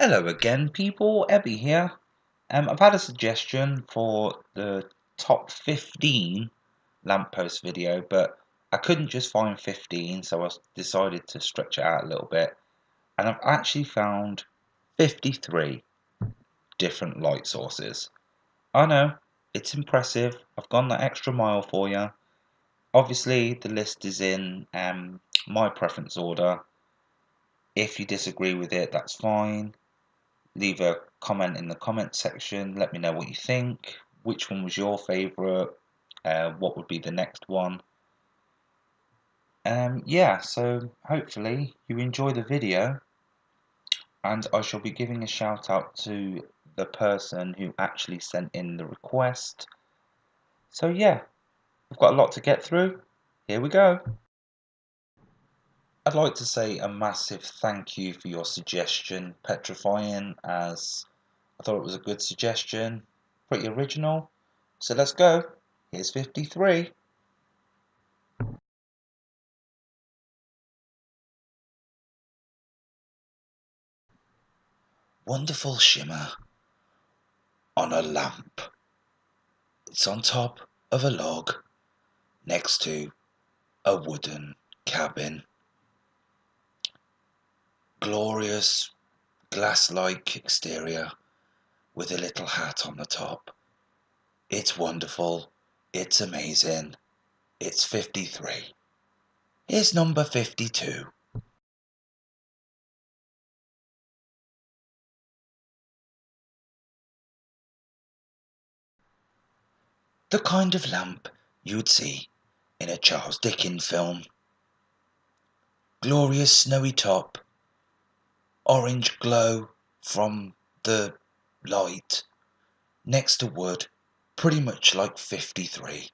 Hello again, people. Ebby here. I've had a suggestion for the top 15 lamppost video, but I couldn't just find 15, so I decided to stretch it out a little bit. And I've actually found 53 different light sources. I know, it's impressive. I've gone that extra mile for you. Obviously, the list is in my preference order. If you disagree with it, that's fine. Leave a comment in the comment section. Let me know what you think. Which one was your favourite? What would be the next one? Yeah, so hopefully you enjoy the video, and I shall be giving a shout out to the person who actually sent in the request. So yeah, we've got a lot to get through. Here we go. I'd like to say a massive thank you for your suggestion, Petrifying, as I thought it was a good suggestion, pretty original. So let's go. Here's 53. Wonderful shimmer on a lamp. It's on top of a log next to a wooden cabin. Glorious glass-like exterior with a little hat on the top. It's wonderful. It's amazing. It's 53. Here's number 52. The kind of lamp you'd see in a Charles Dickens film. Glorious snowy top, orange glow from the light, next to wood, pretty much like 53,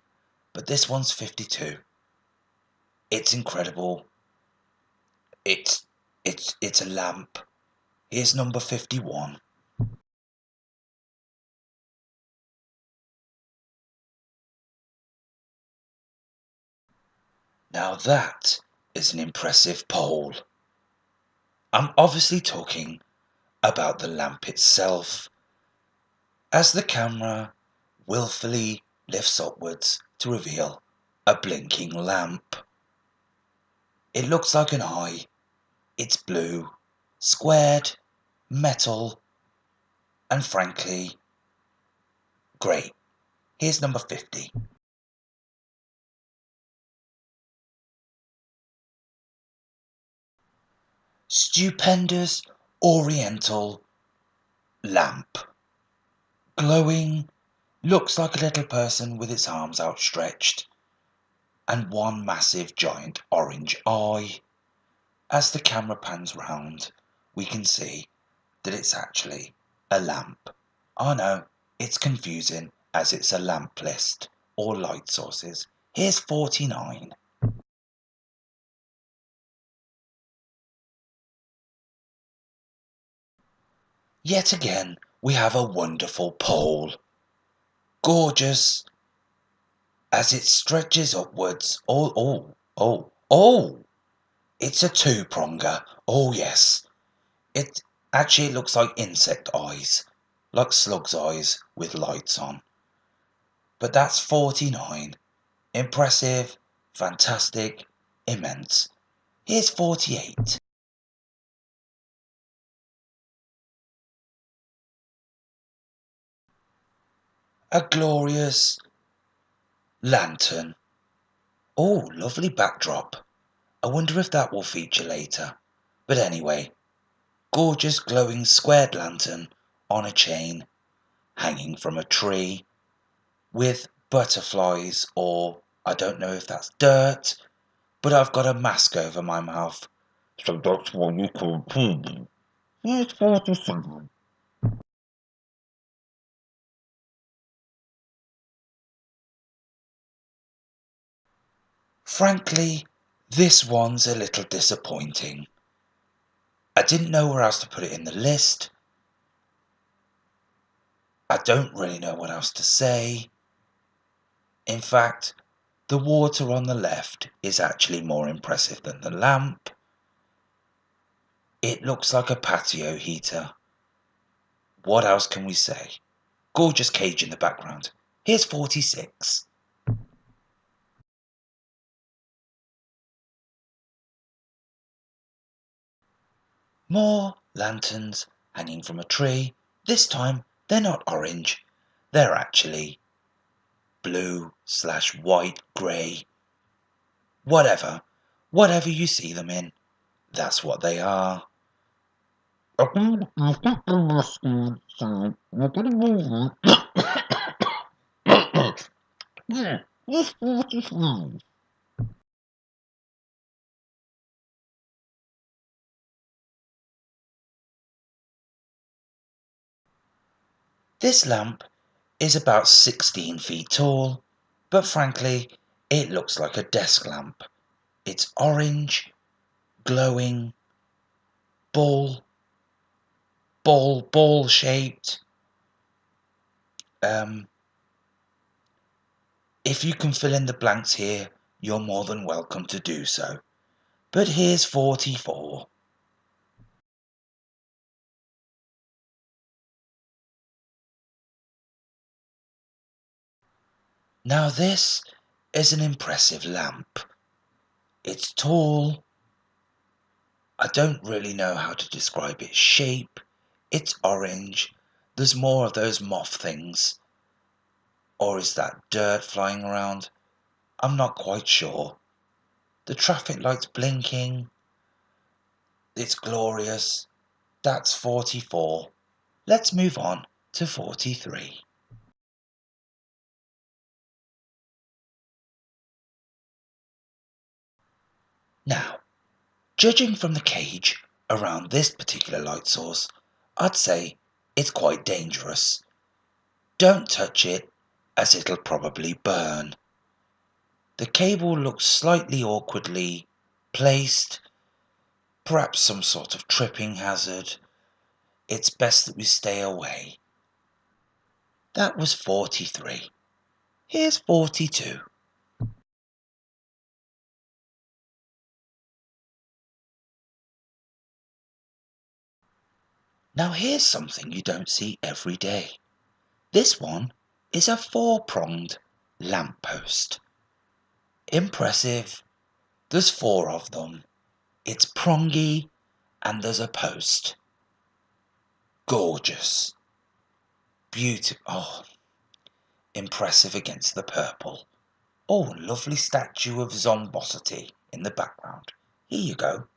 but this one's 52. It's incredible. It's a lamp. Here's number 51. Now that is an impressive pole. I'm obviously talking about the lamp itself, as the camera willfully lifts upwards to reveal a blinking lamp. It looks like an eye. It's blue, squared, metal, and frankly, great. Here's number 50. Stupendous oriental lamp. Glowing, looks like a little person with its arms outstretched, and one massive giant orange eye. As the camera pans round, we can see that it's actually a lamp. Oh no, it's confusing as it's a lamp list or light sources. Here's 49. Yet again, we have a wonderful pole. Gorgeous as it stretches upwards. Oh! It's a two-pronger. Oh yes. It actually looks like insect eyes, like slug's eyes with lights on. But that's 49. Impressive, fantastic, immense. Here's 48. A glorious lantern. Oh, lovely backdrop. I wonder if that will feature later. But anyway, gorgeous glowing squared lantern on a chain, hanging from a tree, with butterflies, or I don't know if that's dirt, but I've got a mask over my mouth. So that's why you can't see me. Here's 47. Frankly, this one's a little disappointing. I didn't know where else to put it in the list. I don't really know what else to say. In fact, the water on the left is actually more impressive than the lamp. It looks like a patio heater, What else can we say? Gorgeous cage in the background. Here's 46. More lanterns hanging from a tree. This time they're not orange. They're actually blue/white, grey. Whatever you see them in, that's what they are. This lamp is about 16 feet tall, but frankly, it looks like a desk lamp. It's orange, glowing, ball shaped. If you can fill in the blanks here, you're more than welcome to do so. But here's 44. Now this is an impressive lamp. It's tall. I don't really know how to describe its shape. It's orange. There's more of those moth things. Or is that dirt flying around? I'm not quite sure. The traffic lights blinking. It's glorious. That's 44. Let's move on to 43. Now, judging from the cage around this particular light source, I'd say it's quite dangerous. Don't touch it, as it'll probably burn. The cable looks slightly awkwardly placed, perhaps some sort of tripping hazard. It's best that we stay away. That was 43. Here's 42. Now here's something you don't see every day. This one is a four-pronged lamppost. Impressive. There's four of them. It's prongy and there's a post. Gorgeous. Beautiful. Oh, impressive against the purple. Oh, lovely statue of Zombosity in the background. Here you go.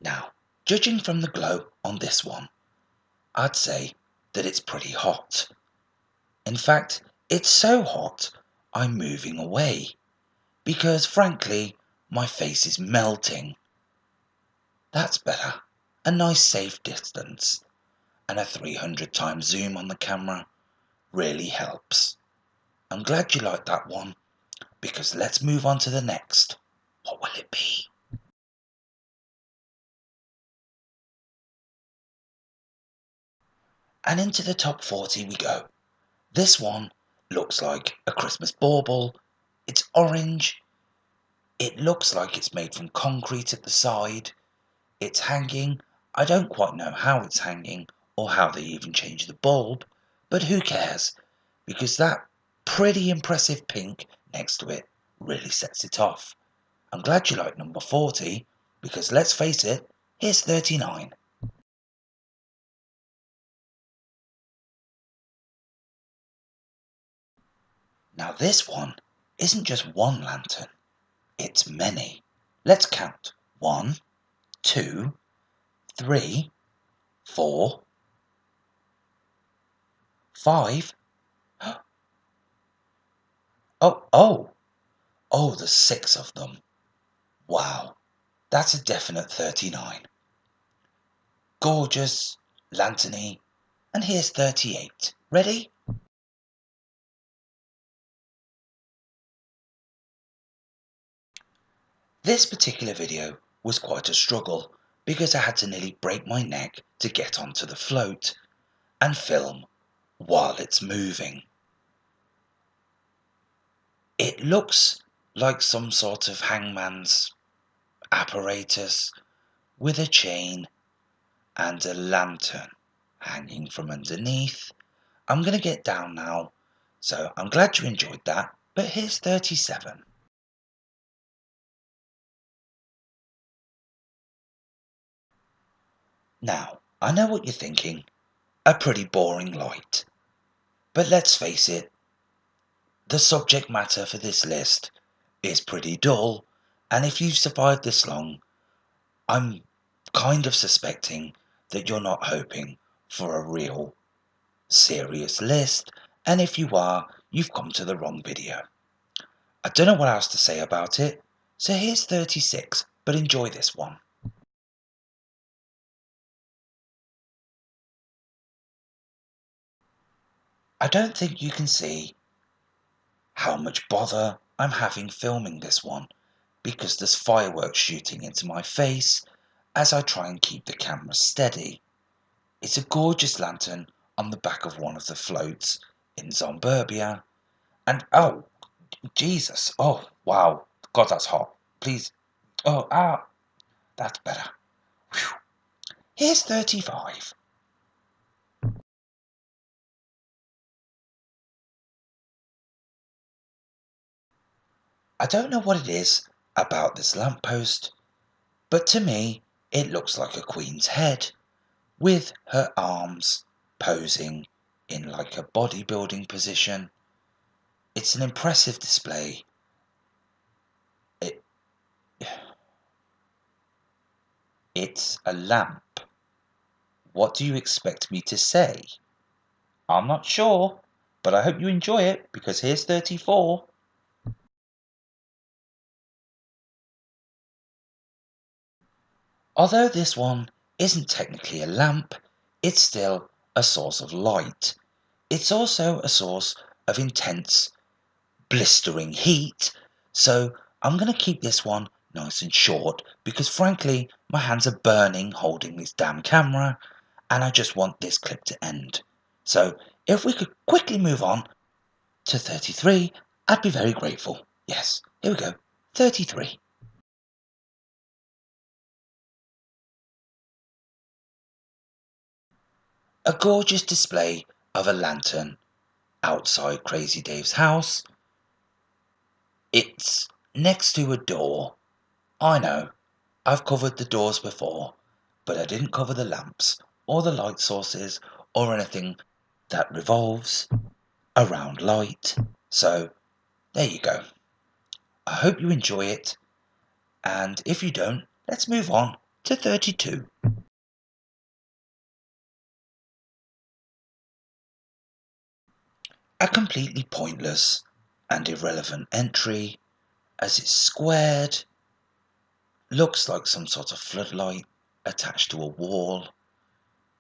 Now, judging from the glow on this one, I'd say that it's pretty hot. In fact, it's so hot I'm moving away because frankly my face is melting. That's better. A nice safe distance and a 300 times zoom on the camera really helps. I'm glad you liked that one because let's move on to the next. What will it be? And into the top 40 we go. This one looks like a Christmas bauble. It's orange. It looks like it's made from concrete at the side. It's hanging. I don't quite know how it's hanging or how they even changed the bulb, but who cares? Because that pretty impressive pink next to it really sets it off. I'm glad you like number 40 because let's face it, here's 39. Now this one isn't just one lantern, it's many. Let's count. 1, 2, 3, 4, 5. Oh, there's 6 of them. Wow, that's a definite 39. Gorgeous, lanterny, and here's 38. Ready? This particular video was quite a struggle because I had to nearly break my neck to get onto the float and film while it's moving. It looks like some sort of hangman's apparatus with a chain and a lantern hanging from underneath. I'm going to get down now, so I'm glad you enjoyed that, but here's 37. Now, I know what you're thinking, a pretty boring light. But let's face it, the subject matter for this list is pretty dull, and if you've survived this long, I'm kind of suspecting that you're not hoping for a real serious list, and if you are, you've come to the wrong video. I don't know what else to say about it, so here's 36, but enjoy this one. I don't think you can see how much bother I'm having filming this one, because there's fireworks shooting into my face as I try and keep the camera steady. It's a gorgeous lantern on the back of one of the floats in Zomburbia, and oh, Jesus, oh, wow, God, that's hot. Please, oh, that's better. Whew. Here's 35. I don't know what it is about this lamppost, but to me, it looks like a queen's head, with her arms posing in like a bodybuilding position. It's an impressive display. It, it's a lamp. What do you expect me to say? I'm not sure, but I hope you enjoy it, because here's 34. Although this one isn't technically a lamp, it's still a source of light. It's also a source of intense, blistering heat, so I'm going to keep this one nice and short, because frankly, my hands are burning holding this damn camera, and I just want this clip to end. So, if we could quickly move on to 33, I'd be very grateful. Yes, here we go. 33. A gorgeous display of a lantern outside Crazy Dave's house. It's next to a door. I know, I've covered the doors before, but I didn't cover the lamps, or the light sources, or anything that revolves around light. So, there you go. I hope you enjoy it, and if you don't, let's move on to 32. A completely pointless and irrelevant entry, as it's squared, looks like some sort of floodlight attached to a wall.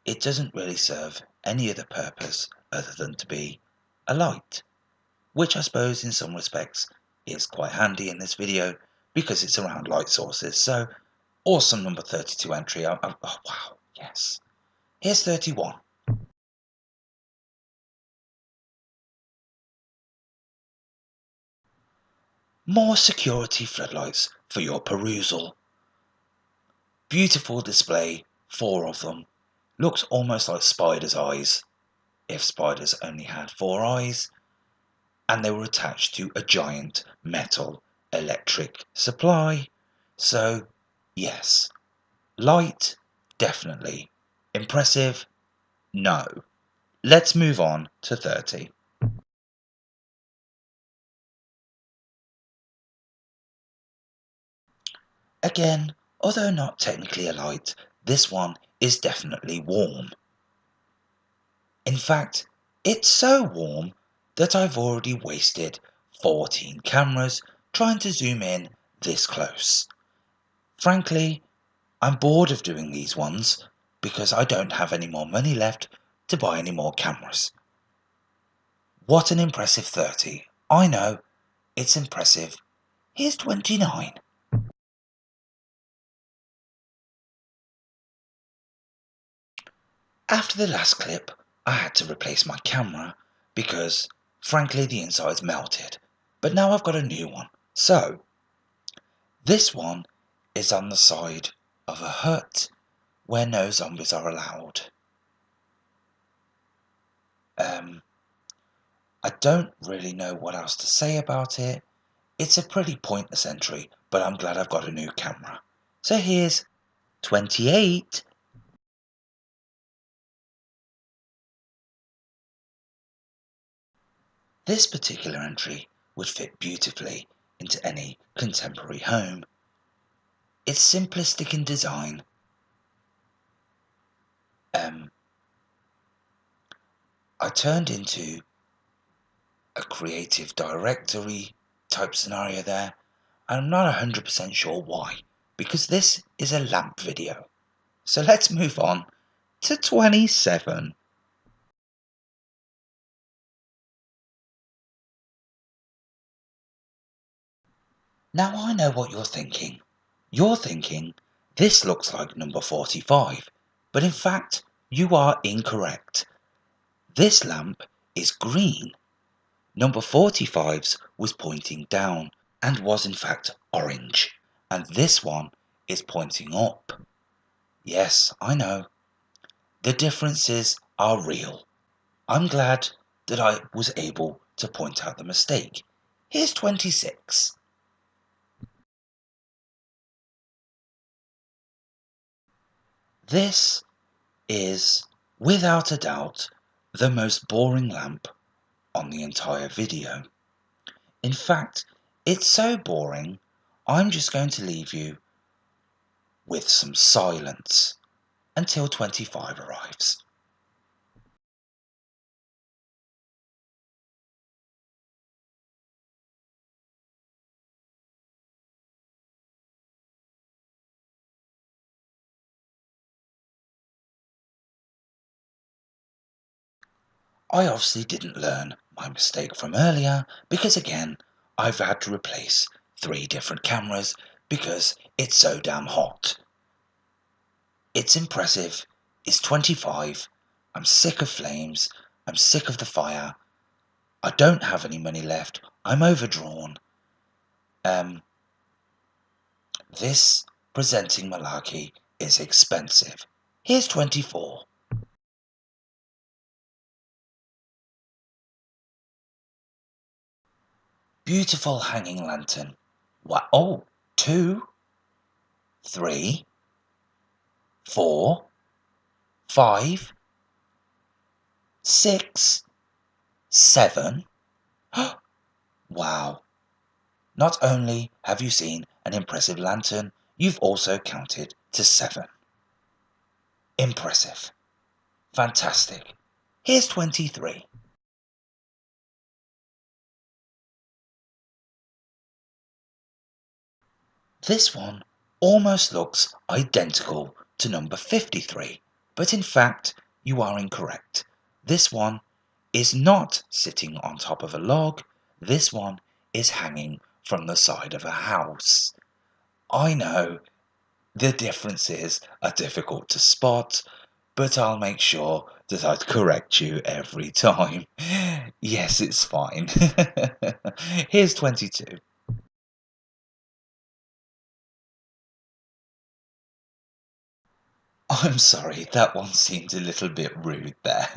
It doesn't really serve any other purpose other than to be a light, which I suppose in some respects is quite handy in this video because it's around light sources. So, awesome number 32 entry. Oh wow, yes. Here's 31. More security floodlights for your perusal. Beautiful display, 4 of them. Looks almost like spiders' eyes, if spiders only had 4 eyes, and they were attached to a giant metal electric supply. So, yes. Light, definitely. Impressive, no. Let's move on to 30. Again, although not technically a light, this one is definitely warm. In fact, it's so warm that I've already wasted 14 cameras trying to zoom in this close. Frankly, I'm bored of doing these ones because I don't have any more money left to buy any more cameras. What an impressive 30. I know, it's impressive. Here's 29. After the last clip, I had to replace my camera because, frankly, the inside's melted. But now I've got a new one. So, this one is on the side of a hut where no zombies are allowed. I don't really know what else to say about it. It's a pretty pointless entry, but I'm glad I've got a new camera. So here's 28. This particular entry would fit beautifully into any contemporary home. It's simplistic in design. I turned into a creative directory type scenario there. I'm not 100% sure why, because this is a lamp video. So let's move on to 27. Now I know what you're thinking. You're thinking, this looks like number 45, but in fact, you are incorrect. This lamp is green. Number 45's was pointing down and was in fact orange, and this one is pointing up. Yes, I know. The differences are real. I'm glad that I was able to point out the mistake. Here's 26. This is, without a doubt, the most boring lamp on the entire video. In fact, it's so boring, I'm just going to leave you with some silence until 25 arrives. I obviously didn't learn my mistake from earlier because again, I've had to replace 3 different cameras because it's so damn hot. It's impressive. It's 25. I'm sick of flames. I'm sick of the fire. I don't have any money left. I'm overdrawn. This presenting malarkey is expensive. Here's 24. Beautiful hanging lantern. What? Oh, 2, 3, 4, 5, 6, 7. Wow. Not only have you seen an impressive lantern, you've also counted to 7. Impressive. Fantastic. Here's 23. This one almost looks identical to number 53, but in fact, you are incorrect. This one is not sitting on top of a log. This one is hanging from the side of a house. I know the differences are difficult to spot, but I'll make sure that I correct you every time. Yes, it's fine. Here's 22. I'm sorry, that one seemed a little bit rude there.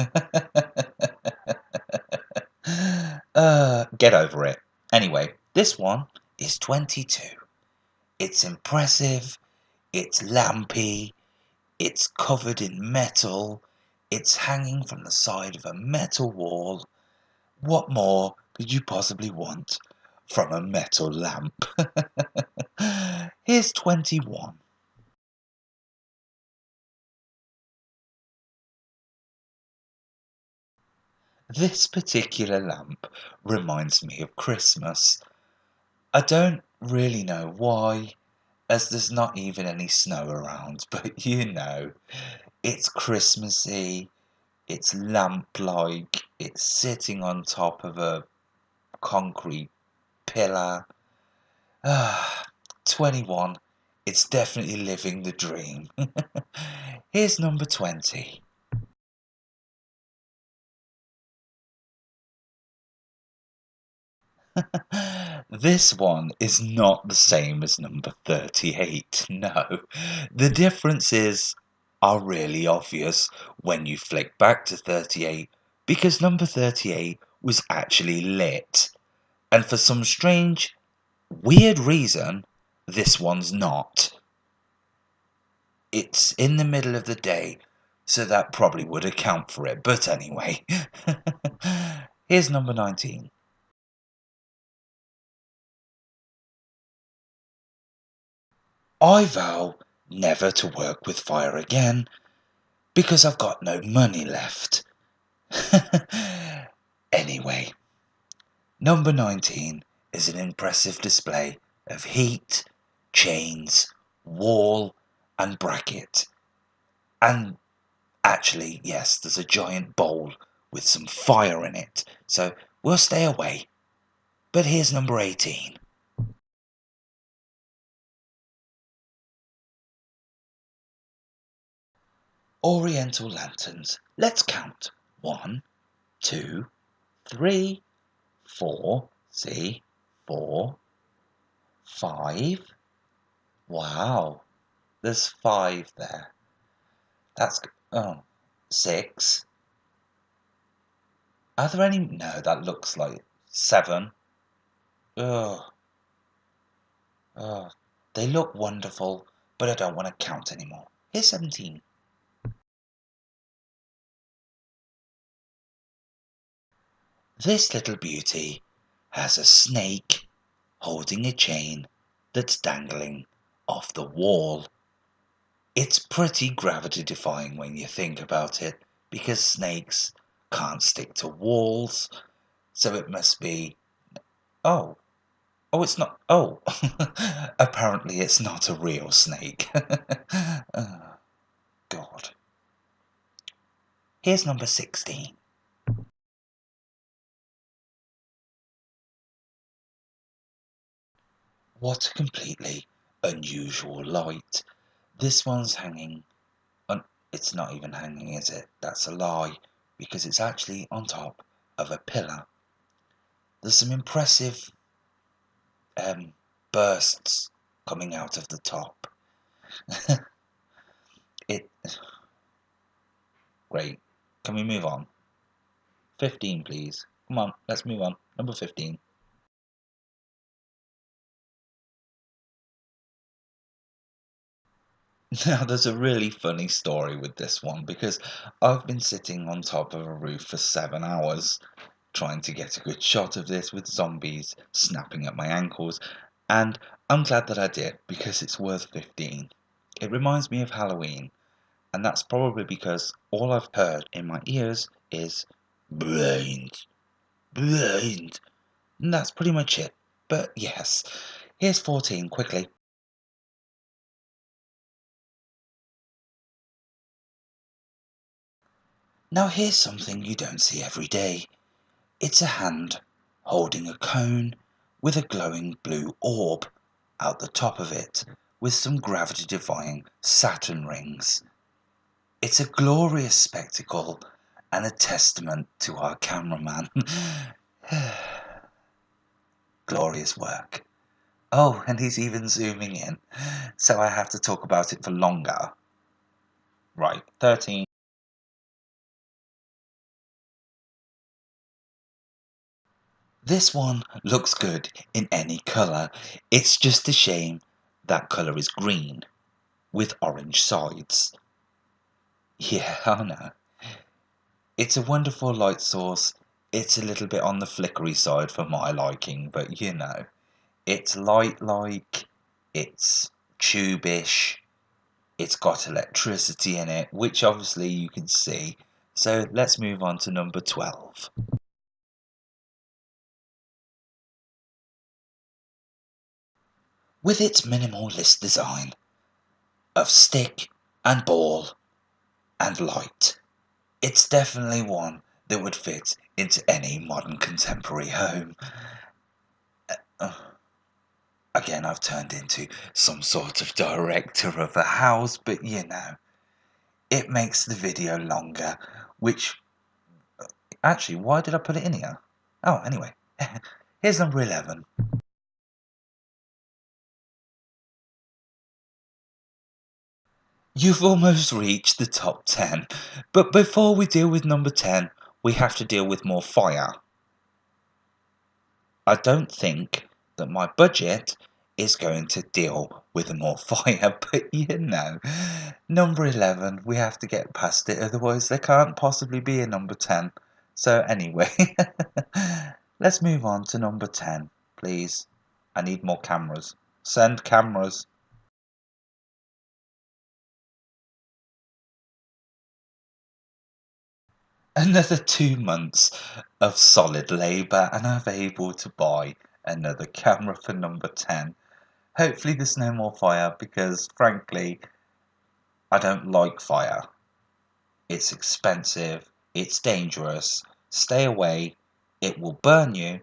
Get over it. Anyway, this one is 22. It's impressive, it's lampy, it's covered in metal, it's hanging from the side of a metal wall. What more could you possibly want from a metal lamp? Here's 21. This particular lamp reminds me of Christmas. I don't really know why, as there's not even any snow around, but you know, it's Christmassy, it's lamp-like, it's sitting on top of a concrete pillar. Ah, 21. It's definitely living the dream. Here's number 20. This one is not the same as number 38, no. The differences are really obvious when you flick back to 38 because number 38 was actually lit. And for some strange, weird reason, this one's not. It's in the middle of the day, so that probably would account for it. But anyway, here's number 19. I vow never to work with fire again because I've got no money left. Anyway, number 19 is an impressive display of heat, chains, wall, and bracket. And actually, yes, there's a giant bowl with some fire in it, so we'll stay away. But here's number 18. Oriental lanterns. Let's count. 1, 2, 3, 4. See? 4, 5. Wow. There's 5 there. That's... Oh. 6. Are there any... No, that looks like 7. Ugh. Ugh. They look wonderful, but I don't want to count anymore. Here's 17. This little beauty has a snake holding a chain that's dangling off the wall. It's pretty gravity defying when you think about it, because snakes can't stick to walls, so it must be... Oh, it's not... Oh, apparently it's not a real snake. Oh, God. Here's number 16. What a completely unusual light. This one's hanging on... It's not even hanging, is it? That's a lie, because it's actually on top of a pillar. There's some impressive bursts coming out of the top. It... Great. Can we move on? 15, please. Come on, let's move on. Number 15. Now, there's a really funny story with this one because I've been sitting on top of a roof for 7 hours trying to get a good shot of this with zombies snapping at my ankles, and I'm glad that I did because it's worth 15. It reminds me of Halloween, and that's probably because all I've heard in my ears is brains, brains, and that's pretty much it. But yes, here's 14 quickly. Now here's something you don't see every day. It's a hand holding a cone with a glowing blue orb out the top of it with some gravity-defying Saturn rings. It's a glorious spectacle and a testament to our cameraman. Glorious work. Oh, and he's even zooming in, so I have to talk about it for longer. Right, 13. This one looks good in any colour. It's just a shame that colour is green with orange sides. Yeah, I know. It's a wonderful light source. It's a little bit on the flickery side for my liking, but you know, it's light-like, it's tube-ish, it's got electricity in it, which obviously you can see. So let's move on to number 12. With its minimalist design of stick and ball and light, it's definitely one that would fit into any modern contemporary home. Again, I've turned into some sort of director of a house, but you know, it makes the video longer, which... Actually, why did I put it in here? Oh, anyway. Here's number 11. You've almost reached the top 10, but before we deal with number 10, we have to deal with more fire. I don't think that my budget is going to deal with more fire, but number 11, we have to get past it, otherwise there can't possibly be a number 10. So anyway, let's move on to number 10, please. I need more cameras. Send cameras. Another 2 months of solid labour, and I'm able to buy another camera for number 10. Hopefully there's no more fire, because frankly, I don't like fire. It's expensive, it's dangerous, stay away, it will burn you.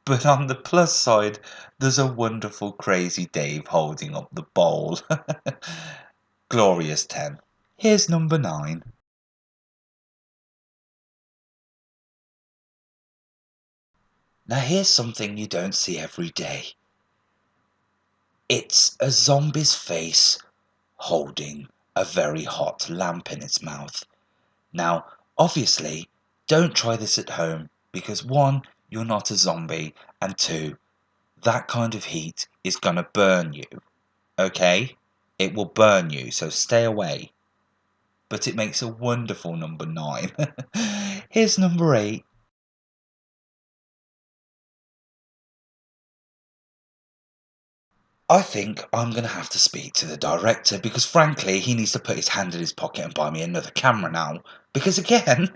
But on the plus side, there's a wonderful crazy Dave holding up the bowl. Glorious 10. Here's number 9. Now here's something you don't see every day. It's a zombie's face holding a very hot lamp in its mouth. Now, obviously, don't try this at home because 1, you're not a zombie, and 2, that kind of heat is gonna burn you. Okay? It will burn you, so stay away. But it makes a wonderful number 9. Here's number 8. I think I'm going to have to speak to the director because frankly he needs to put his hand in his pocket and buy me another camera now. Because again,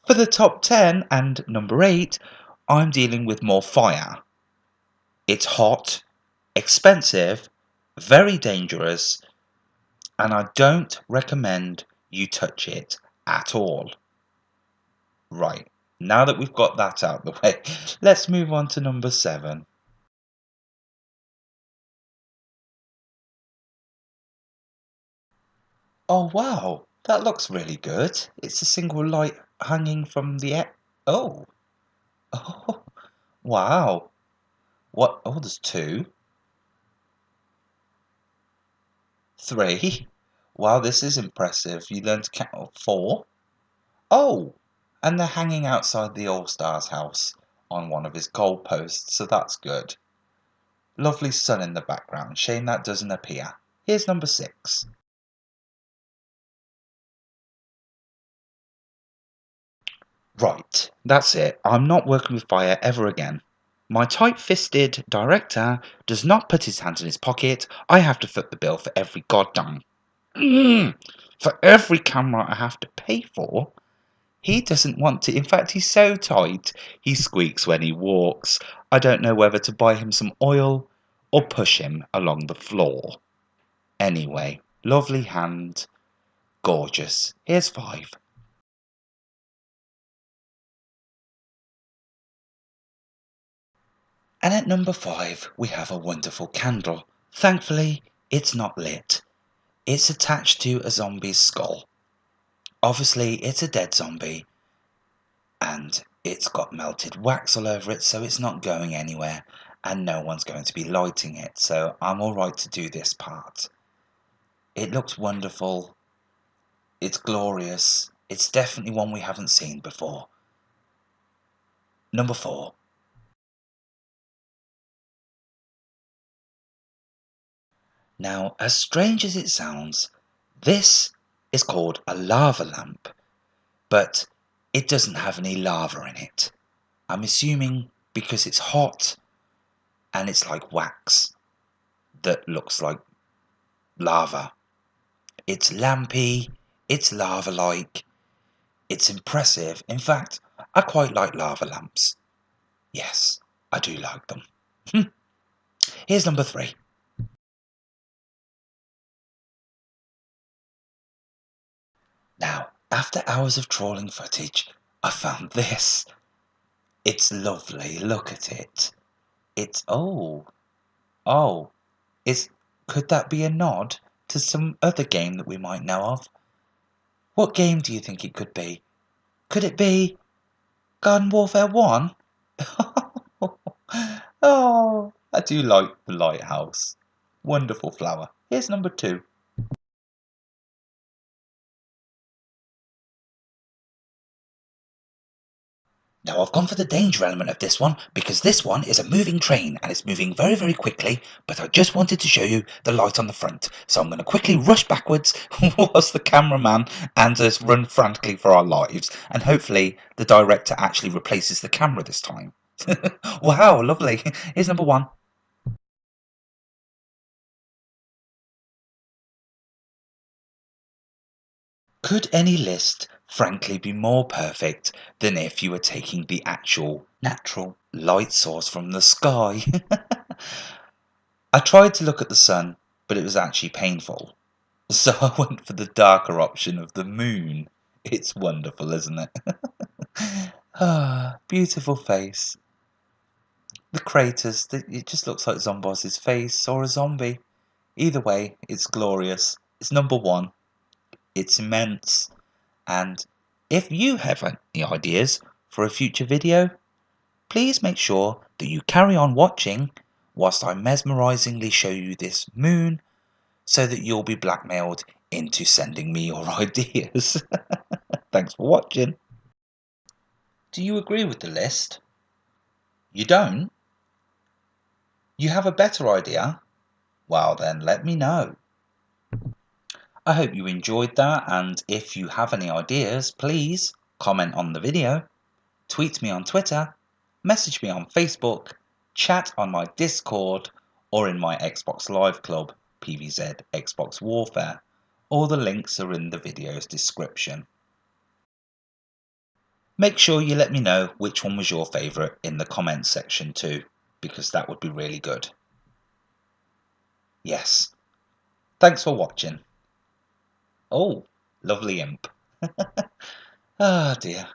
for the top 10 and number 8, I'm dealing with more fire. It's hot, expensive, very dangerous, and I don't recommend you touch it at all. Right, now that we've got that out of the way, let's move on to number 7. Oh wow, that looks really good. It's a single light hanging from the oh. Oh, wow. What? Oh, there's 2, 3. Wow, this is impressive. You learned to count 4. Oh, and they're hanging outside the All-Stars house on one of his goalposts, so that's good. Lovely sun in the background. Shame that doesn't appear. Here's number 6. Right, that's it. I'm not working with fire ever again. My tight-fisted director does not put his hands in his pocket. I have to foot the bill for every goddamn... for every camera I have to pay for. He doesn't want to. In fact, he's so tight, he squeaks when he walks. I don't know whether to buy him some oil or push him along the floor. Anyway, lovely hand. Gorgeous. Here's 5. And at number 5, we have a wonderful candle. Thankfully, it's not lit. It's attached to a zombie's skull. Obviously, it's a dead zombie, and it's got melted wax all over it, so it's not going anywhere, and no one's going to be lighting it, so I'm alright to do this part. It looks wonderful. It's glorious. It's definitely one we haven't seen before. Number 4. Now, as strange as it sounds, this is called a lava lamp, but it doesn't have any lava in it. I'm assuming because it's hot and it's like wax that looks like lava. It's lampy, it's lava-like, it's impressive. In fact, I quite like lava lamps. Yes, I do like them. Here's number 3. Now, after hours of trawling footage, I found this. It's lovely, look at it. It's, oh, could that be a nod to some other game that we might know of? What game do you think it could be? Could it be Garden Warfare 1? Oh, I do like the lighthouse. Wonderful flower. Here's number 2. Now I've gone for the danger element of this one because this one is a moving train and it's moving very, very quickly, but I just wanted to show you the light on the front. So I'm going to quickly rush backwards whilst the cameraman and us run frantically for our lives, and hopefully the director actually replaces the camera this time. Wow, lovely. Here's number 1. Could any list frankly be more perfect than if you were taking the actual natural light source from the sky? I tried to look at the sun, but it was actually painful. So I went for the darker option of the moon. It's wonderful, isn't it? Ah, beautiful face. The craters, it just looks like Zomboz's face or a zombie. Either way, it's glorious. It's number 1. It's immense. And if you have any ideas for a future video, please make sure that you carry on watching whilst I mesmerizingly show you this moon, so that you'll be blackmailed into sending me your ideas. Thanks for watching. Do you agree with the list? You don't? You have a better idea? Well then, let me know. I hope you enjoyed that, and if you have any ideas, please comment on the video, tweet me on Twitter, message me on Facebook, chat on my Discord, or in my Xbox Live Club, PVZ Xbox Warfare. All the links are in the video's description. Make sure you let me know which one was your favourite in the comments section too, because that would be really good. Yes. Thanks for watching. Oh, lovely imp. Ah dear.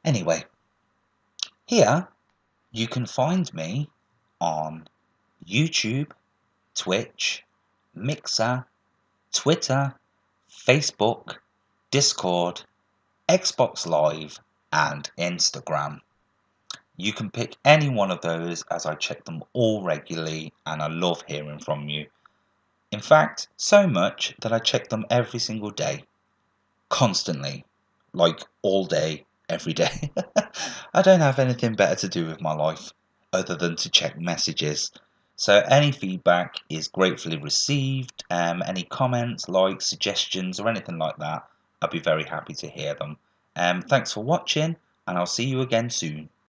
Anyway, here you can find me on YouTube, Twitch, Mixer, Twitter, Facebook, Discord, Xbox Live, and Instagram. You can pick any one of those, as I check them all regularly and I love hearing from you. In fact, so much that I check them every single day. Constantly. Like all day, every day. I don't have anything better to do with my life other than to check messages. So any feedback is gratefully received. Any comments, likes, suggestions or anything like that, I'd be very happy to hear them. Thanks for watching, and I'll see you again soon.